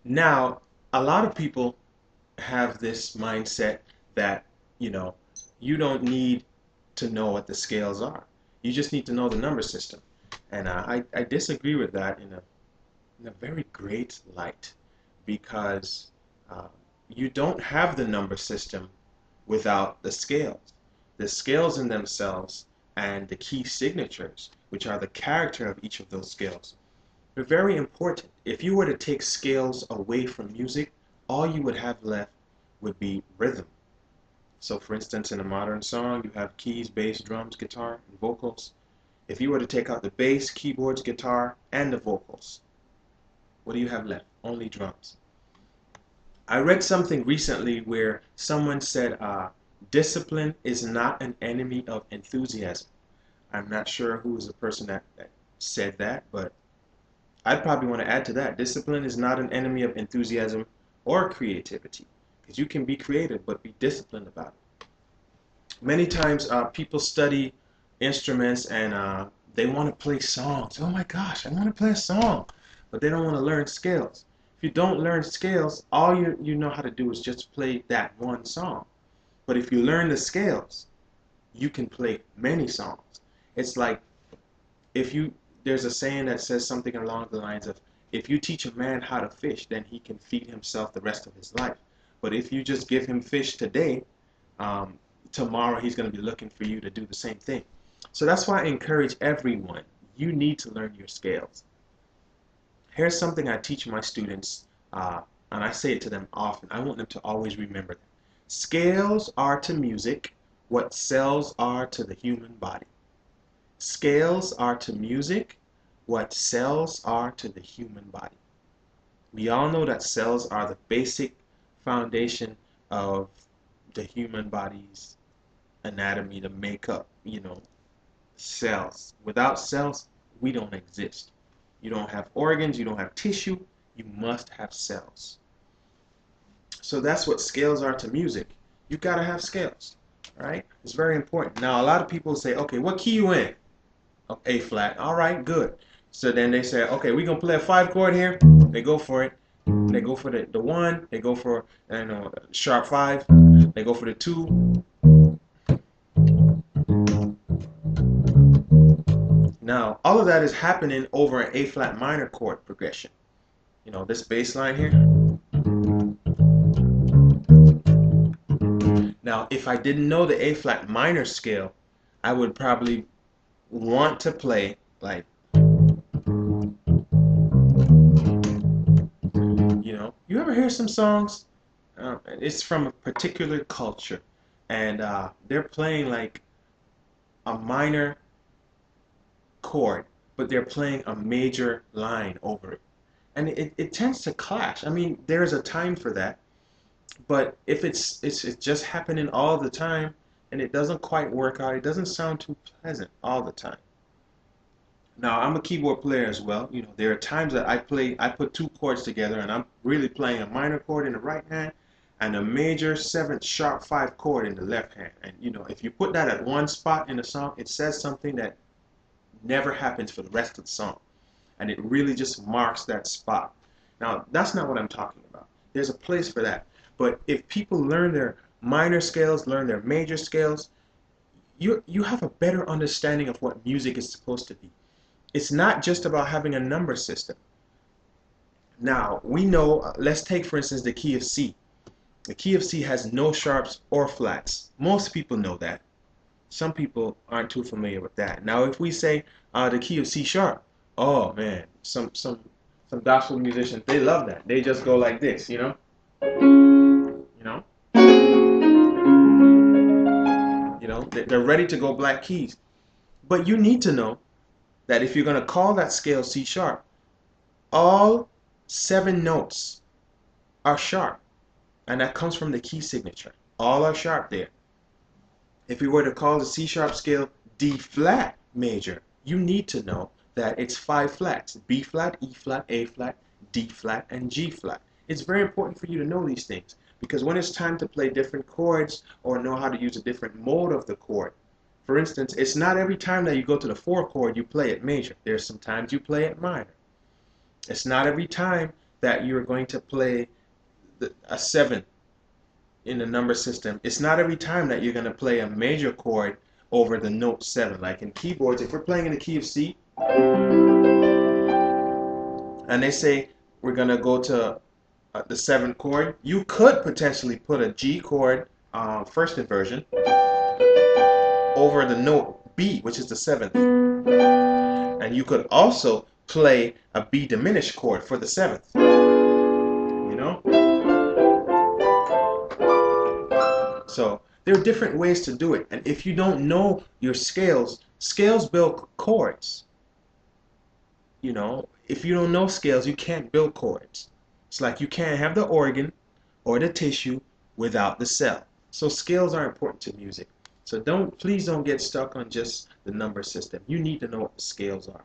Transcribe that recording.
Now, a lot of people have this mindset that, you know, you don't need to know what the scales are. You just need to know the number system. And I disagree with that in a very great light because uh, you don't have the number system without the scales. The scales in themselves and the key signatures, which are the character of each of those scales, are very important. If you were to take scales away from music, all you would have left would be rhythm. So for instance, in a modern song, you have keys, bass, drums, guitar, and vocals. If you were to take out the bass, keyboards, guitar, and the vocals, what do you have left? Only drums. I read something recently where someone said discipline is not an enemy of enthusiasm. I'm not sure who was the person that said that, but I'd probably want to add to that. Discipline is not an enemy of enthusiasm or creativity, because you can be creative but be disciplined about it. Many times people study instruments and they want to play songs. Oh my gosh, I want to play a song, but they don't want to learn scales. If you don't learn scales, all you know how to do is just play that one song. But if you learn the scales, you can play many songs. It's like if you there's a saying that says something along the lines of if you teach a man how to fish, then he can feed himself the rest of his life. But if you just give him fish today, um, tomorrow he's going to be looking for you to do the same thing. So that's why I encourage everyone. You need to learn your scales. Here's something I teach my students, and I say it to them often. I want them to always remember that. Scales are to music what cells are to the human body. Scales are to music what cells are to the human body. We all know that cells are the basic foundation of the human body's anatomy, the makeup, cells. Without cells, we don't exist. You don't have organs, you don't have tissue, you must have cells. So that's what scales are to music. You gotta have scales, all right? It's very important. Now, a lot of people say, okay, what key you in? Oh, A flat. All right, good. So then they say, okay, we're gonna play a 5 chord here. They go for it. They go for the one. They go for sharp 5. They go for the 2. Now, all of that is happening over an A flat minor chord progression. This bass line here. Now, if I didn't know the A flat minor scale, I would probably want to play like, you ever hear some songs? It's from a particular culture, and they're playing like a minor chord, but they're playing a major line over it. And it tends to clash. I mean, there's a time for that, but if it's just happening all the time and it doesn't quite work out, it doesn't sound too pleasant all the time. Now, I'm a keyboard player as well. There are times that I put 2 chords together and I'm really playing a minor chord in the right hand and a major 7th sharp 5 chord in the left hand. And if you put that at one spot in the song, it says something that never happens for the rest of the song. And it really just marks that spot. Now, that's not what I'm talking about. There's a place for that. But if people learn their minor scales, learn their major scales, you have a better understanding of what music is supposed to be. It's not just about having a number system. Now, we know, let's take for instance the key of C. The key of C has no sharps or flats. Most people know that. Some people aren't too familiar with that. Now, if we say the key of C sharp, oh man, some gospel musicians, they love that. They just go like this, you know, they're ready to go black keys. But you need to know that if you're going to call that scale C sharp, all 7 notes are sharp, and that comes from the key signature. All are sharp there. If we were to call the C sharp scale D flat major, you need to know that it's 5 flats: B flat, E flat, A flat, D flat, and G flat. It's very important for you to know these things, because when it's time to play different chords or know how to use a different mode of the chord, for instance, it's not every time that you go to the 4 chord you play it major. There's some times you play it minor. It's not every time that you're going to play a 7 in the number system, it's not every time that you're going to play a major chord over the note 7. Like in keyboards, if we're playing in the key of C, and they say we're going to go to the 7th chord, you could potentially put a G chord, first inversion, over the note B, which is the 7th. And you could also play a B diminished chord for the 7th. You know? So there are different ways to do it. And if you don't know your scales, scales build chords. You know, if you don't know scales, you can't build chords. It's like you can't have the organ or the tissue without the cell. So scales are important to music. So please don't get stuck on just the number system. You need to know what the scales are.